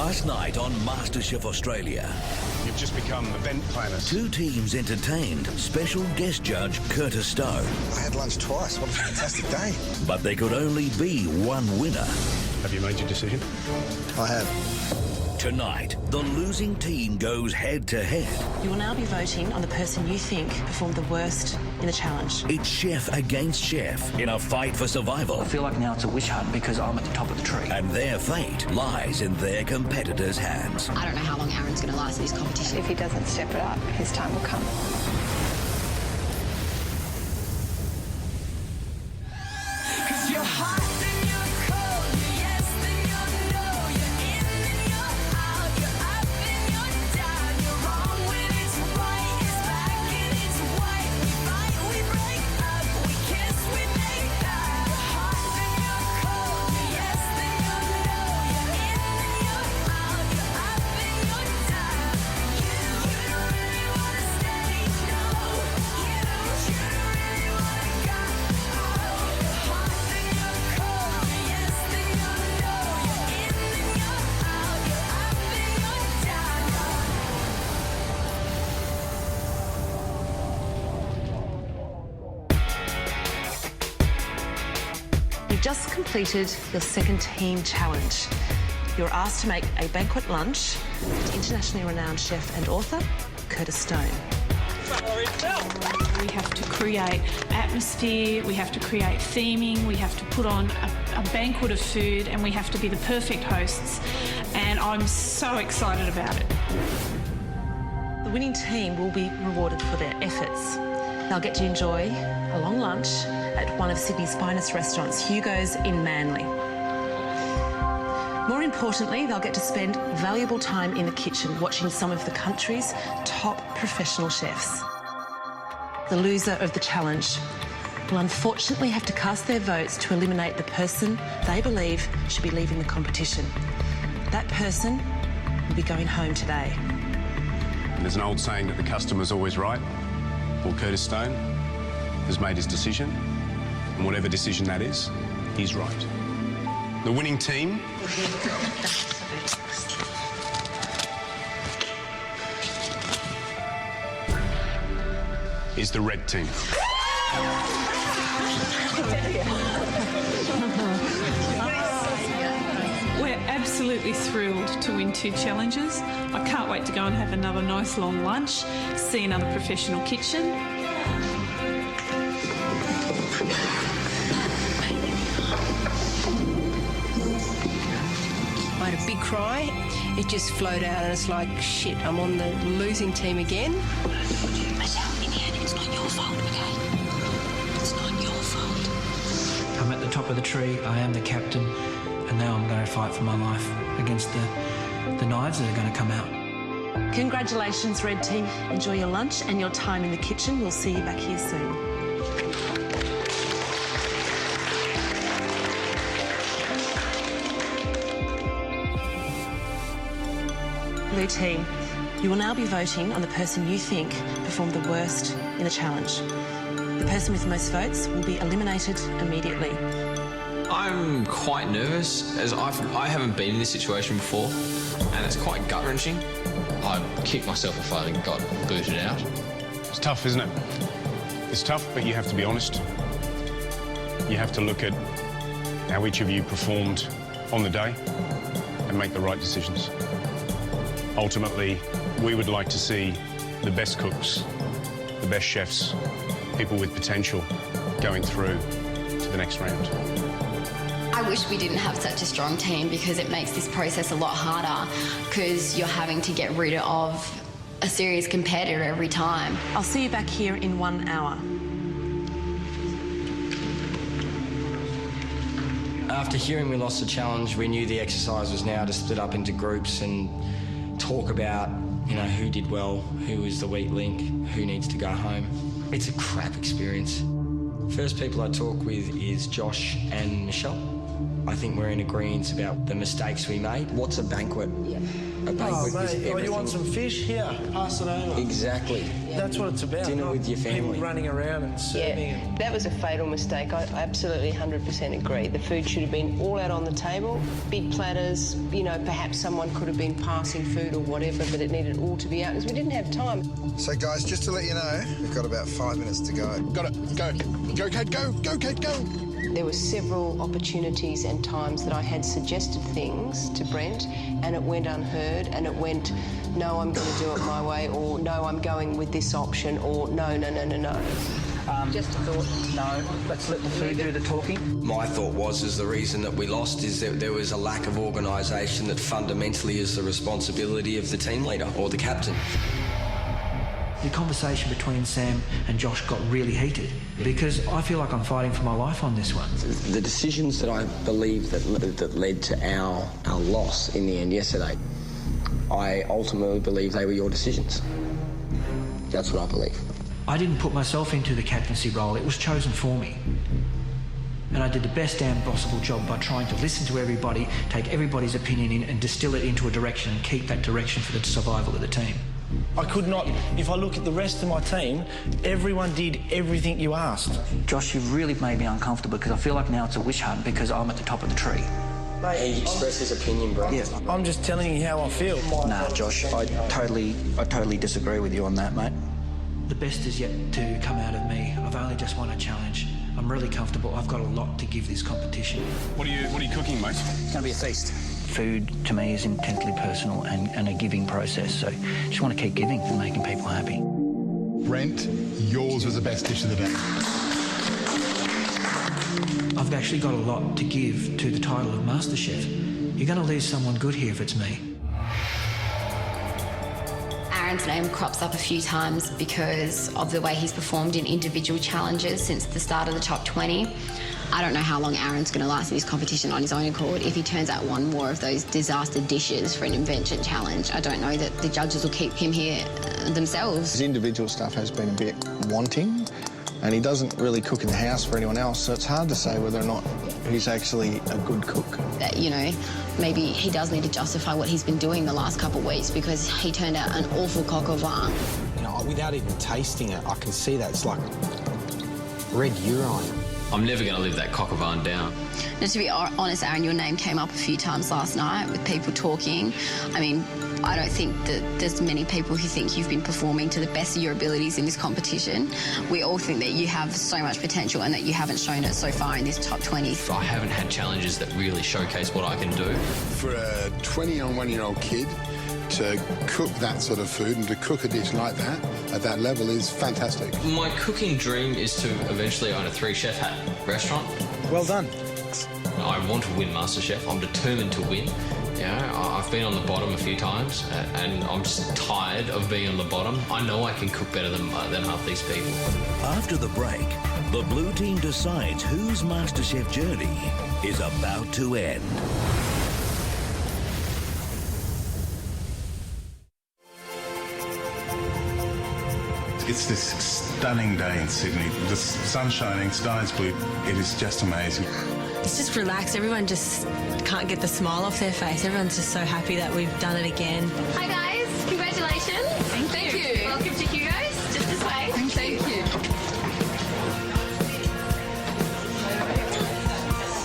Last night on MasterChef Australia, You've just become event planners. two teams entertained special guest judge Curtis Stone. I had lunch twice. What a fantastic day. But there could only be one winner. Have you made your decision? I have. Tonight, the losing team goes head-to-head. You will now be voting on the person you think performed the worst in the challenge. It's chef against chef in a fight for survival. I feel like now it's a witch hunt because I'm at the top of the tree. And their fate lies in their competitors' hands. I don't know how long Aaron's going to last in this competition. If he doesn't step it up, his time will come. You've just completed your second team challenge. You're asked to make a banquet lunch to internationally renowned chef and author, Curtis Stone. We have to create atmosphere, we have to create theming, we have to put on a banquet of food, and we have to be the perfect hosts. And I'm so excited about it. The winning team will be rewarded for their efforts. They'll get to enjoy a long lunch at one of Sydney's finest restaurants, Hugo's in Manly. More importantly, they'll get to spend valuable time in the kitchen watching some of the country's top professional chefs. The loser of the challenge will unfortunately have to cast their votes to eliminate the person they believe should be leaving the competition. That person will be going home today. There's an old saying that the customer's always right. Well, Curtis Stone has made his decision, and whatever decision that is, he's right. The winning team is the red team. We're absolutely thrilled to win 2 challenges. I can't wait to go and have another nice long lunch, see another professional kitchen. I had a big cry. It just flowed out and it's like, shit, I'm on the losing team again. Michelle, in the end, it's not your fault, okay? It's not your fault. I'm at the top of the tree, I am the captain, and now I'm going to fight for my life against the knives that are going to come out. Congratulations, Red Team. Enjoy your lunch and your time in the kitchen. We'll see you back here soon. Blue Team, you will now be voting on the person you think performed the worst in the challenge. The person with the most votes will be eliminated immediately. I'm quite nervous, as I haven't been in this situation before, and it's quite gut-wrenching. I kicked myself if I got booted out. It's tough, isn't it? It's tough, but you have to be honest. You have to look at how each of you performed on the day and make the right decisions. Ultimately, we would like to see the best cooks, the best chefs, people with potential going through to the next round. I wish we didn't have such a strong team because it makes this process a lot harder because you're having to get rid of a serious competitor every time. I'll see you back here in 1 hour. After hearing we lost the challenge, we knew the exercise was now to split up into groups and talk about, you know, who did well, who was the weak link, who needs to go home. It's a crap experience. First people I talk with is Josh and Michelle. I think we're in agreement about the mistakes we made. What's a banquet? Yeah. A banquet is everything. You want some fish? Here, pass it over. Exactly. That's what it's about. Dinner with your family. People running around and serving. Yeah, that was a fatal mistake. I absolutely 100% agree. The food should have been all out on the table, big platters, you know, perhaps someone could have been passing food or whatever, but it needed all to be out because we didn't have time. So, guys, just to let you know, we've got about 5 minutes to go. Got it. Go. Go, Kate, go. Go, Kate, go. There were several opportunities and times that I had suggested things to Brent and it went unheard and it went, no, I'm going to do it my way, or no, I'm going with this option, or no. Just a thought. No, let's let the food do the talking. My thought was the reason that we lost is that there was a lack of organisation that fundamentally is the responsibility of the team leader or the captain. The conversation between Sam and Josh got really heated because I feel like I'm fighting for my life on this one. The decisions that I believe that led to our loss in the end yesterday, I ultimately believe they were your decisions. That's what I believe. I didn't put myself into the captaincy role. It was chosen for me. And I did the best damn possible job by trying to listen to everybody, take everybody's opinion in and distill it into a direction and keep that direction for the survival of the team. I could not, if I look at the rest of my team, everyone did everything you asked. Josh, you've really made me uncomfortable because I feel like now it's a witch hunt because I'm at the top of the tree. He expressed his opinion, bro. Yeah. I'm just telling you how I feel. Nah, Josh, I totally disagree with you on that, mate. The best is yet to come out of me. I've only just won a challenge. I'm really comfortable. I've got a lot to give this competition. What are you cooking, mate? It's going to be a feast. Food, to me, is intensely personal and a giving process, so just want to keep giving and making people happy. Brent, yours was the best dish of the day. I've actually got a lot to give to the title of MasterChef. You're going to lose someone good here if it's me. Aaron's name crops up a few times because of the way he's performed in individual challenges since the start of the top 20. I don't know how long Aaron's going to last in this competition on his own accord. If he turns out one more of those disaster dishes for an invention challenge, I don't know that the judges will keep him here themselves. His individual stuff has been a bit wanting, and he doesn't really cook in the house for anyone else, so it's hard to say whether or not he's actually a good cook. That, you know, maybe he does need to justify what he's been doing the last couple of weeks because he turned out an awful coq au vin. You know, without even tasting it, I can see that it's like red urine. I'm never going to live that coq au vin down. Now, to be honest, Aaron, your name came up a few times last night with people talking. I mean, I don't think that there's many people who think you've been performing to the best of your abilities in this competition. We all think that you have so much potential and that you haven't shown it so far in this top 20. I haven't had challenges that really showcase what I can do. For a 21-year-old kid to cook that sort of food and to cook a dish like that at that level is fantastic. My cooking dream is to eventually own a 3-chef hat restaurant. Well done. I want to win MasterChef. I'm determined to win. You know, I've been on the bottom a few times and I'm just tired of being on the bottom. I know I can cook better than half these people. After the break, the blue team decides whose MasterChef journey is about to end. It's this stunning day in Sydney. The sun's shining, sky's blue. It is just amazing. It's just relaxed. Everyone just can't get the smile off their face. Everyone's just so happy that we've done it again. Hi guys, congratulations. Thank you. Welcome to Hugo's. Just this way. Thank you.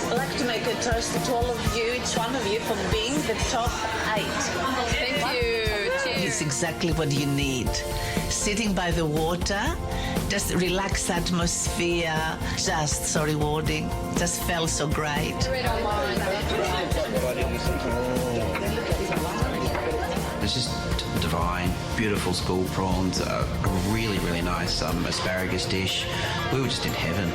I'd like to make a toast to all of you, each one of you, for being the top 8. Thank you. Cheers. It's exactly what you need. Sitting by the water, just relaxed atmosphere, just so rewarding, just felt so great. It's just divine, beautiful school prawns, a really, really nice asparagus dish. We were just in heaven.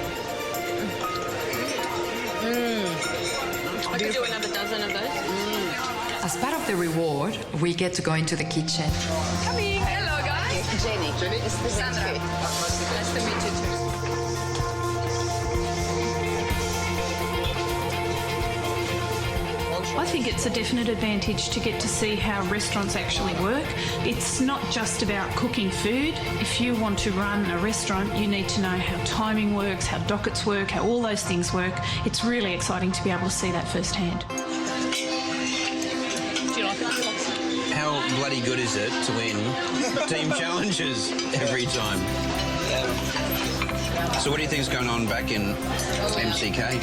I could do another dozen of those. As part of the reward, we get to go into the kitchen. Coming. Hello, guys. Jenny. It's the Sandra. Nice to meet you too. I think it's a definite advantage to get to see how restaurants actually work. It's not just about cooking food. If you want to run a restaurant, you need to know how timing works, how dockets work, how all those things work. It's really exciting to be able to see that firsthand. How bloody good is it to win team challenges every time? So what do you think is going on back in MCK?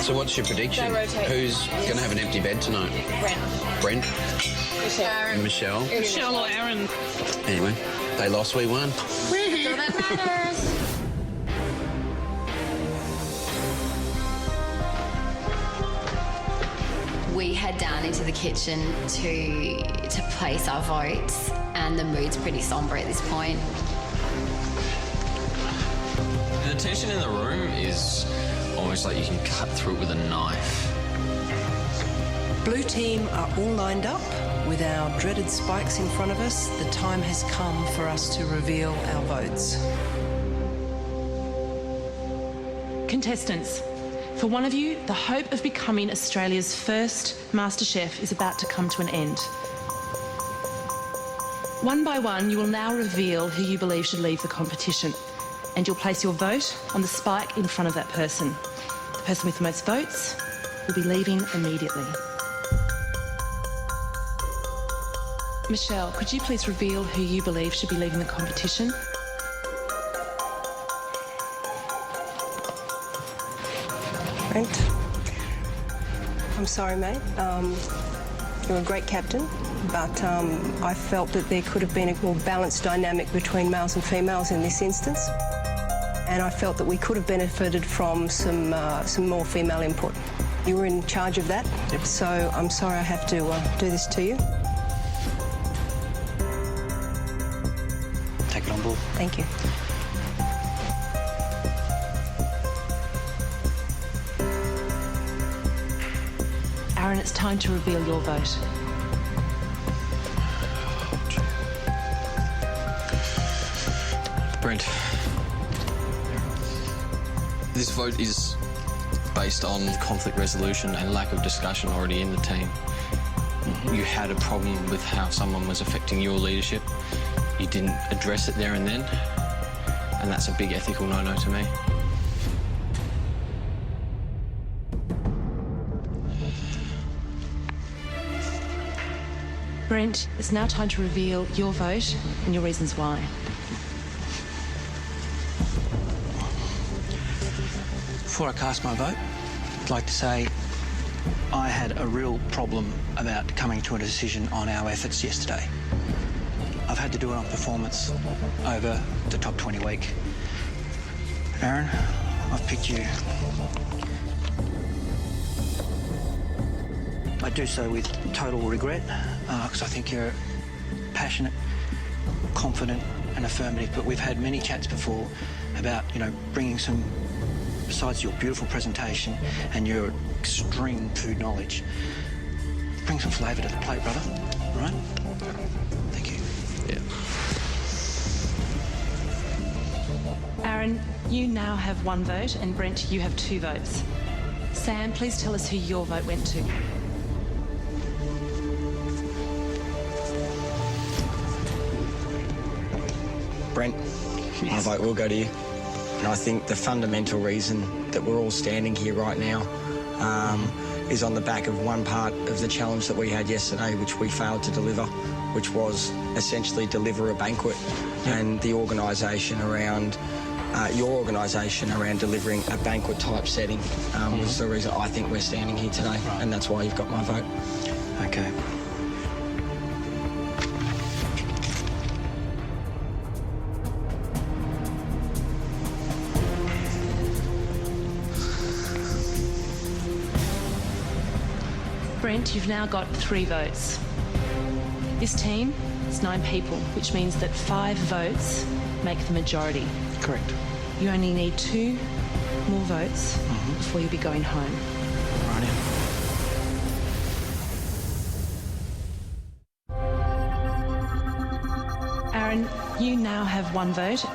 So what's your prediction? Who's going to have an empty bed tonight? Brent? Michelle? Michelle or Aaron? Anyway, they lost, we won. We head down into the kitchen to place our votes, and the mood's pretty sombre at this point. The tension in the room is almost like you can cut through it with a knife. Blue team are all lined up with our dreaded spikes in front of us. The time has come for us to reveal our votes. Contestants, for one of you, the hope of becoming Australia's first MasterChef is about to come to an end. One by one, you will now reveal who you believe should leave the competition, and you'll place your vote on the spike in front of that person. The person with the most votes will be leaving immediately. Michelle, could you please reveal who you believe should be leaving the competition? Brent, I'm sorry, mate. You're a great captain, but I felt that there could have been a more balanced dynamic between males and females in this instance. And I felt that we could have benefited from some more female input. You were in charge of that, so I'm sorry I have to do this to you. Take it on board. Thank you. Aaron, it's time to reveal your vote. Brent, this vote is based on conflict resolution and lack of discussion already in the team. You had a problem with how someone was affecting your leadership. You didn't address it there and then, and that's a big ethical no-no to me. Brent, it's now time to reveal your vote and your reasons why. Before I cast my vote, I'd like to say I had a real problem about coming to a decision on our efforts yesterday. I've had to do it on performance over the top 20 week. Aaron, I've picked you. I do so with total regret, because I think you're passionate, confident and affirmative, but we've had many chats before about, bringing some, besides your beautiful presentation and your extreme food knowledge, bring some flavour to the plate, brother, all right? Thank you. Yeah. Aaron, you now have one vote, and Brent, you have 2 votes. Sam, please tell us who your vote went to. Brent, my vote will go to you. And I think the fundamental reason that we're all standing here right now is on the back of one part of the challenge that we had yesterday, which we failed to deliver, which was essentially deliver a banquet. And the organisation around, your organisation around delivering a banquet type setting was the reason I think we're standing here today. Right. And that's why you've got my vote. Okay. Brent, you've now got 3 votes. This team is 9 people, which means that 5 votes make the majority. Correct. You only need 2 more votes before you'll be going home. Right. Aaron, you now have 1 vote.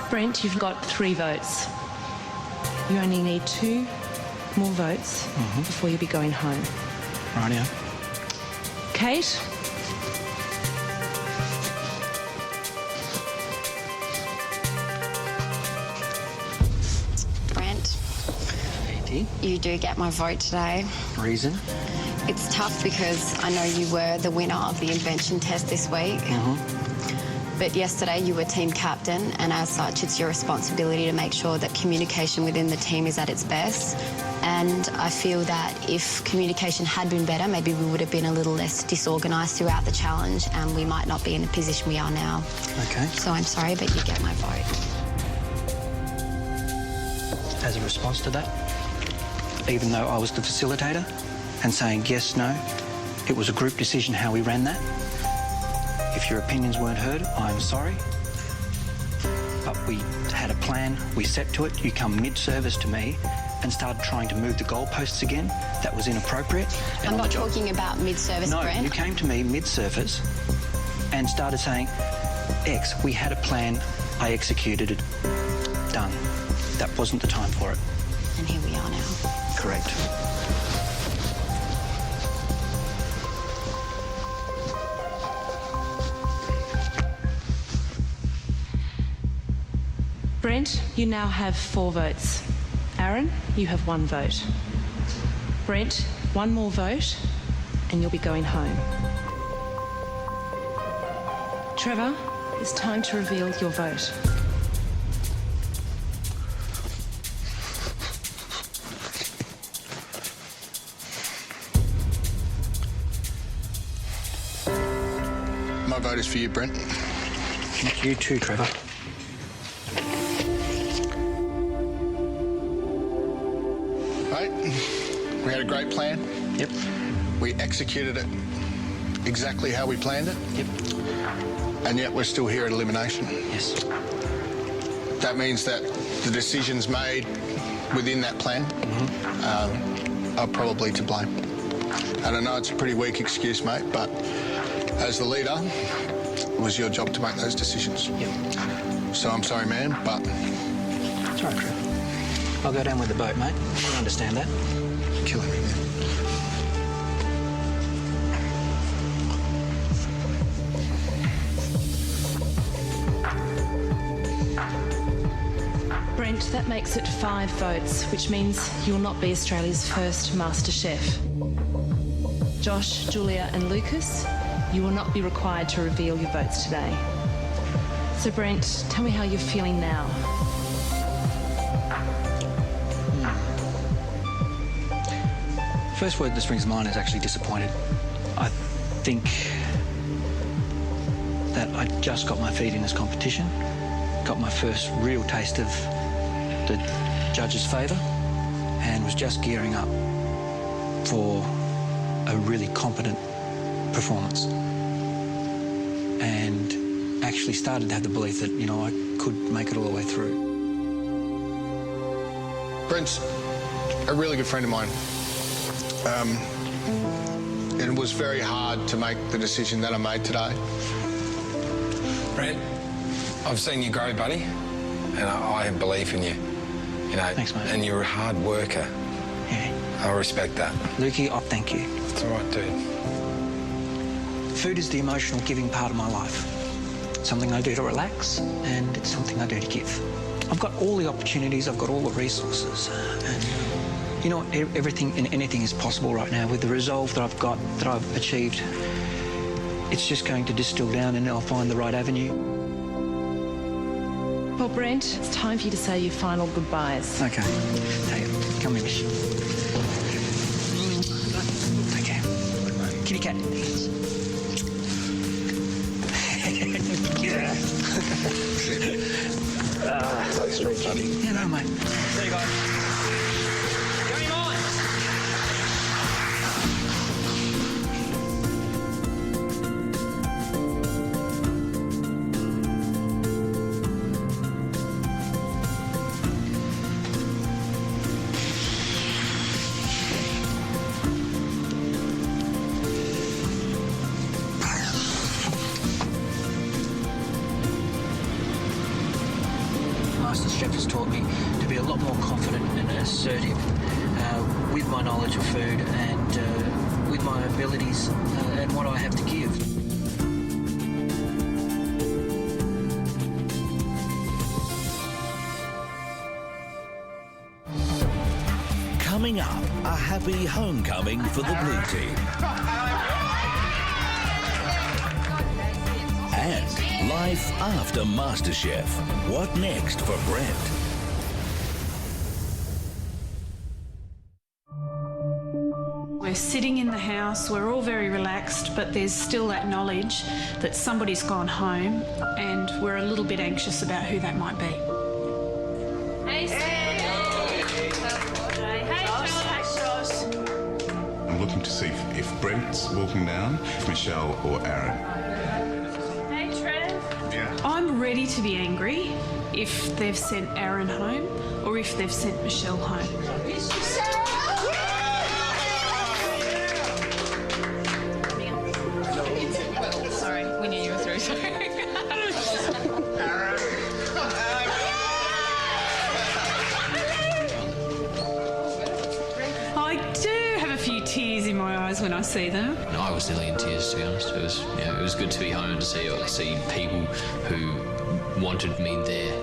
Brent, you've got 3 votes. You only need 2 more votes before you'll be going home. Rightio. Kate? Brent, you do get my vote today. Reason? It's tough because I know you were the winner of the invention test this week. But yesterday you were team captain, and as such it's your responsibility to make sure that communication within the team is at its best. And I feel that if communication had been better, maybe we would have been a little less disorganised throughout the challenge and we might not be in the position we are now. Okay. So I'm sorry, but you get my vote. As a response to that, even though I was the facilitator and saying yes, no, it was a group decision how we ran that. If your opinions weren't heard, I'm sorry. But we had a plan, we set to it, you come mid-service to me and started trying to move the goalposts again. That was inappropriate. And I'm not talking about mid-service, No, Brent. you came to me mid-service and started saying, X, we had a plan, I executed it, done. That wasn't the time for it. And here we are now. Correct. Brent, you now have 4 votes. Aaron, you have 1 vote. Brent, 1 more vote and you'll be going home. Trevor, it's time to reveal your vote. My vote is for you, Brent. You too, Trevor. Right? We had a great plan. Yep. We executed it exactly how we planned it. Yep. And yet we're still here at elimination. Yes. That means that the decisions made within that plan are probably to blame. And I know it's a pretty weak excuse, mate, but as the leader, it was your job to make those decisions. Yep. So I'm sorry, man, but... It's all right, Trevor. I'll go down with the boat, mate. I understand that. Killing me, man. Brent, that makes it 5 votes, which means you will not be Australia's first MasterChef. Josh, Julia and Lucas, you will not be required to reveal your votes today. So Brent, tell me how you're feeling now. First word that springs to mind is actually disappointed. I think that I just got my feet in this competition, got my first real taste of the judges' favour, and was just gearing up for a really competent performance. And actually started to have the belief that, you know, I could make it all the way through. Brent's a really good friend of mine. It was very hard to make the decision that I made today. Brent, I've seen you grow, buddy, and I have belief in you. You know, thanks, mate. And you're a hard worker. Yeah. I respect that. Lukey, I thank you. It's all right, dude. Food is the emotional giving part of my life. It's something I do to relax, and it's something I do to give. I've got all the opportunities, I've got all the resources, and you know, everything and anything is possible right now with the resolve that I've got, that I've achieved. It's just going to distill down and I'll find the right avenue. Well, Brent, it's time for you to say your final goodbyes. Okay. Hey, come in, Mish. Take care. Kitty cat. So straight, buddy. Yeah, no, mate. See you guys. Game on! MasterChef has taught me to be a lot more confident and assertive my knowledge of food and with my abilities and what I have to give. Coming up, a happy homecoming for the blue team. And life after MasterChef. What next for Brent? We're sitting in the house, we're all very relaxed, but there's still that knowledge that somebody's gone home and we're a little bit anxious about who that might be. I'm looking to see if Brent's walking down, Michelle or Aaron. Hey, Trev. Yeah. I'm ready to be angry if they've sent Aaron home or if they've sent Michelle home. Sorry, we knew you were through, sorry. I do have a few tears in my eyes when I see them. No, I was nearly in tears, to be honest. It was, it was good to be home and to see people who wanted me there.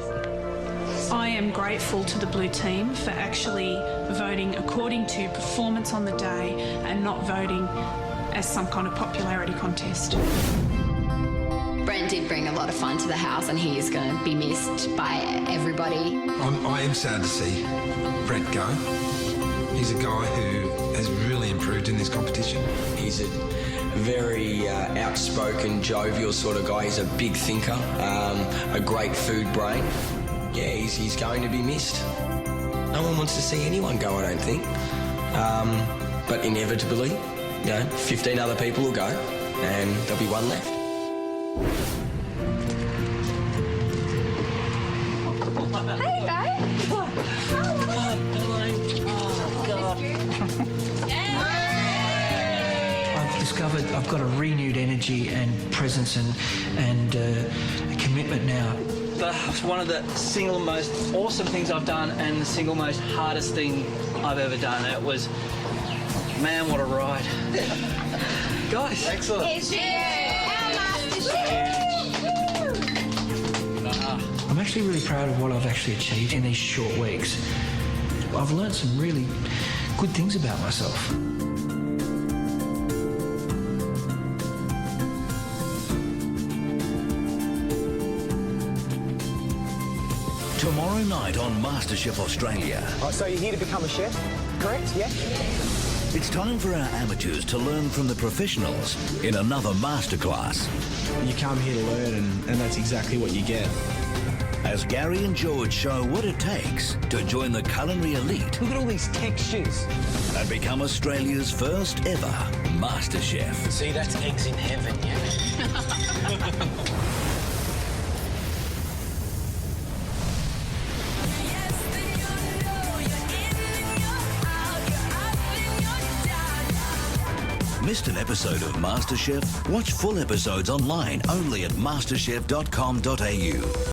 I am grateful to the blue team for actually voting according to performance on the day and not voting as some kind of popularity contest. Brent did bring a lot of fun to the house and he is going to be missed by everybody. I am sad to see Brent go. He's a guy who has really improved in this competition. He's a very outspoken, jovial sort of guy. He's a big thinker, a great food brain. Yeah, he's going to be missed. No one wants to see anyone go, I don't think. But inevitably, 15 other people will go and there'll be one left. Hey, guys. I've discovered I've got a renewed energy and presence and a commitment now. One of the single most awesome things I've done and the single most hardest thing I've ever done. It was, man, what a ride. Guys. Excellent. It's you, our MasterChef. I'm actually really proud of what I've actually achieved in these short weeks. I've learned some really good things about myself. Tomorrow night on MasterChef Australia. Oh, so you're here to become a chef, correct? Yeah? It's time for our amateurs to learn from the professionals in another masterclass. You come here to learn and that's exactly what you get. As Gary and George show what it takes to join the culinary elite. Look at all these textures. And become Australia's first ever MasterChef. See, that's eggs in heaven, yeah? Missed an episode of MasterChef? Watch full episodes online only at masterchef.com.au.